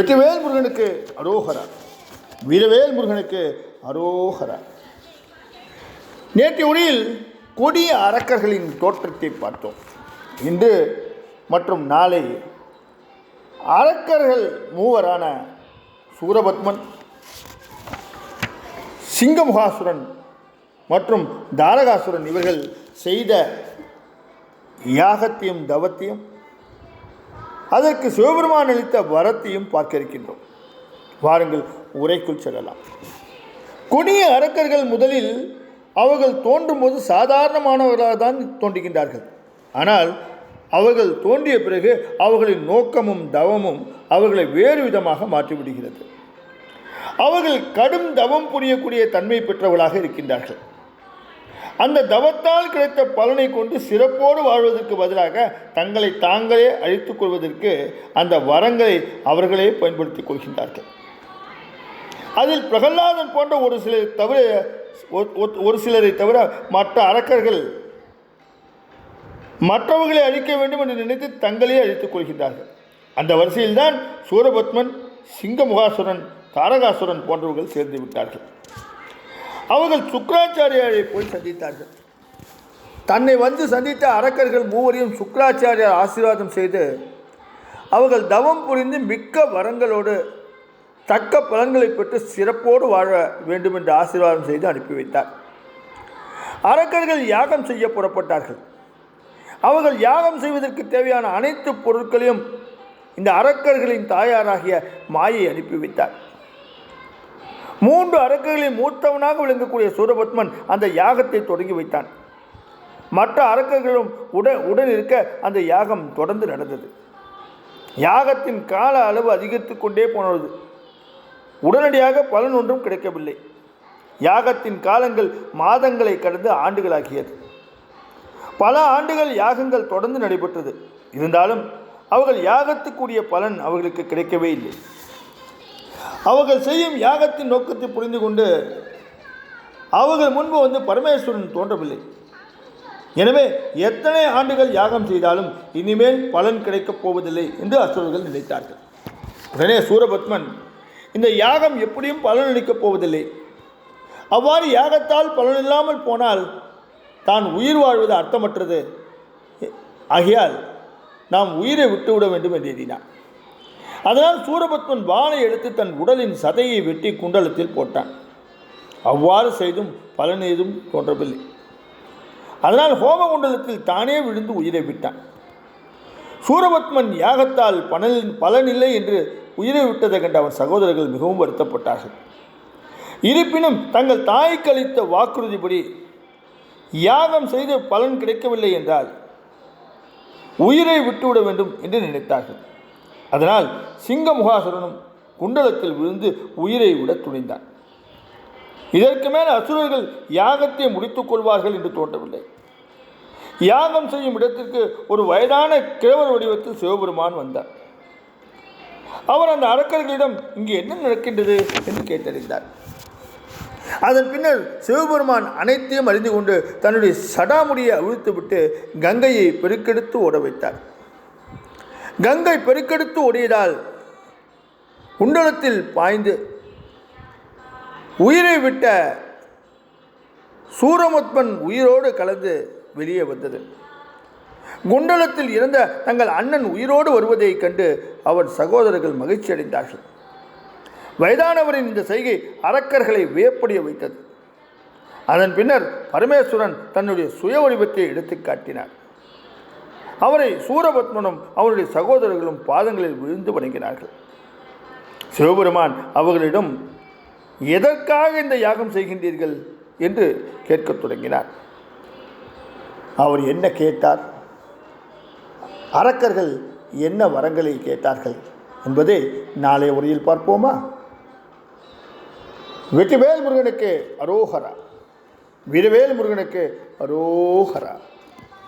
வெற்றிவேல் முருகனுக்கு அரோகரா. வீரவேல் முருகனுக்கு அரோகரா. நேற்றைய உரையில் கொடிய அரக்கர்களின் தோற்றத்தை பார்த்தோம். இன்று மற்றும் நாளை அரக்கர்கள் மூவரான சூரபத்மன், சிங்கமுகாசுரன் மற்றும் தாரகாசுரன் இவர்கள் செய்த யாகத்தையும் தவத்தையும் அதற்கு சிவபெருமான் அளித்த வரத்தையும் பார்க்க இருக்கின்றோம். வாருங்கள் உரைக்குள் செல்லலாம். கொடிய அரக்கர்கள் முதலில் அவர்கள் தோன்றும் போது சாதாரணமானவர்களாக தான் தோன்றுகின்றார்கள். ஆனால் அவர்கள் தோன்றிய பிறகு அவர்களின் நோக்கமும் தவமும் அவர்களை வேறு விதமாக மாற்றிவிடுகிறது. அவர்கள் கடும் தவம் புரியக்கூடிய தன்மை பெற்றவர்களாக இருக்கின்றார்கள். அந்த தவத்தால் கிடைத்த பலனை கொண்டு சிறப்போடு வாழ்வதற்கு பதிலாக தங்களை தாங்களே அழித்துக் கொள்வதற்கு அந்த வரங்களை அவர்களே பயன்படுத்திக் கொள்கின்றார்கள். அதில் பிரகலாதன் போன்ற ஒரு சிலரை தவிர மற்ற அரக்கர்கள் மற்றவர்களை அழிக்க வேண்டும் என்று நினைத்து தங்களே அழித்துக் கொள்கின்றார்கள். அந்த வரிசையில்தான் சூரபத்மன், சிங்கமுகாசுரன், தாரகாசுரன் போன்றவர்கள் சேர்ந்து விட்டார்கள். அவர்கள் சுக்கராச்சாரியாரை போய் சந்தித்தார்கள். தன்னை வந்து சந்தித்த அரக்கர்கள் மூவரையும் சுக்கராச்சாரியார் ஆசீர்வாதம் செய்து அவர்கள் தவம் புரிந்து மிக்க வரங்களோடு தக்க பலன்களை பெற்று சிறப்போடு வாழ வேண்டும் என்று ஆசீர்வாதம் செய்து அனுப்பி வைத்தார். அரக்கர்கள் யாகம் செய்ய புறப்பட்டார்கள். அவர்கள் யாகம் செய்வதற்கு தேவையான அனைத்து பொருட்களையும் இந்த அரக்கர்களின் தாயாராகிய மாயை அனுப்பி வைத்தார். 3 அரக்கர்களின் மூத்தவனாக விளங்கக்கூடிய சூரபத்மன் அந்த யாகத்தை தொடங்கி வைத்தான். மற்ற அரக்கர்களும் உடன் இருக்க அந்த யாகம் தொடர்ந்து நடந்தது. யாகத்தின் கால அளவு அதிகரித்து கொண்டே போனது. உடனடியாக பலன் ஒன்றும் கிடைக்கவில்லை. யாகத்தின் காலங்கள் மாதங்களை கடந்து ஆண்டுகளாகியது. பல ஆண்டுகள் யாகங்கள் தொடர்ந்து நடைபெற்றது. இருந்தாலும் அவர்கள் யாகத்துக்குரிய பலன் அவர்களுக்கு கிடைக்கவே இல்லை. அவர்கள் செய்யும் யாகத்தின் நோக்கத்தை புரிந்து கொண்டு அவர்கள் முன்பு வந்து பரமேஸ்வரன் தோன்றவில்லை. எனவே எத்தனை ஆண்டுகள் யாகம் செய்தாலும் இனிமேல் பலன் கிடைக்கப் போவதில்லை என்று அசுரர்கள் நினைத்தார்கள். உடனே சூரபத்மன், இந்த யாகம் எப்படியும் பலனளிக்கப் போவதில்லை, அவ்வாறு யாகத்தால் பலனில்லாமல் போனால் தான் உயிர் வாழ்வது அர்த்தமற்றது, ஆகையால் நாம் உயிரை விட்டுவிட வேண்டும் என்று எண்ணினார். அதனால் சூரபத்மன் வாளை எடுத்து தன் உடலின் சதையை வெட்டி குண்டலத்தில் போட்டான். அவ்வாறு செய்தும் பலன் ஏதும் தோன்றவில்லை. அதனால் ஹோம குண்டலத்தில் தானே விழுந்து உயிரை விட்டான். சூரபத்மன் யாகத்தால் பலனில்லை என்று உயிரை விட்டதை கண்ட அவன் சகோதரர்கள் மிகவும் வருத்தப்பட்டார்கள். இருப்பினும் தங்கள் தாய்க்கு அளித்த வாக்குறுதிப்படி யாகம் செய்து பலன் கிடைக்கவில்லை என்றால் உயிரை விட்டுவிட வேண்டும் என்று நினைத்தார்கள். அதனால் சிங்கமுகாசுரனும் குண்டலத்தில் விழுந்து உயிரை விட துணிந்தான். இதற்கு மேல் அசுரர்கள் யாகத்தை முடித்துக் கொள்வார்கள் என்று தோன்றவில்லை. யாகம் செய்யும் இடத்திற்கு ஒரு வயதான கிழவர் வடிவத்தில் சிவபெருமான் வந்தார். அவர் அந்த அரக்கர்களிடம் இங்கு என்ன நடக்கின்றது என்று கேட்டறிந்தார். அதன் பின்னர் சிவபெருமான் அனைத்தையும் அறிந்து கொண்டு தன்னுடைய சடாமுடியை அவிழ்த்துவிட்டு கங்கையை பெருக்கெடுத்து ஓட வைத்தார். கங்கை பெருக்கெடுத்து ஓடியதால் குண்டலத்தில் பாய்ந்து உயிரை விட்ட சூரபத்மன் உயிரோடு கலந்து வெளியே வந்தது. குண்டலத்தில் இறந்த தங்கள் அண்ணன் உயிரோடு வருவதைக் கண்டு அவர் சகோதரர்கள் மகிழ்ச்சி அடைந்தார்கள். வயதானவரின் இந்த செய்கை அரக்கர்களை வியப்படைய வைத்தது. அதன் பின்னர் பரமேஸ்வரன் தன்னுடைய சுய வடிவத்தை எடுத்து காட்டினார். அவரை சூரபத்மனும் அவருடைய சகோதரர்களும் பாதங்களில் விழுந்து வணங்கினார்கள். சிவபெருமான் அவர்களிடம் எதற்காக இந்த யாகம் செய்கின்றீர்கள் என்று கேட்கத் தொடங்கினார். அவர் என்ன கேட்டார், அரக்கர்கள் என்ன வரங்களை கேட்டார்கள் என்பதை நாளைய உரையில் பார்ப்போமா? வெற்றிவேல் முருகனுக்கு அரோகரா. வீரவேல் முருகனுக்கு அரோகரா.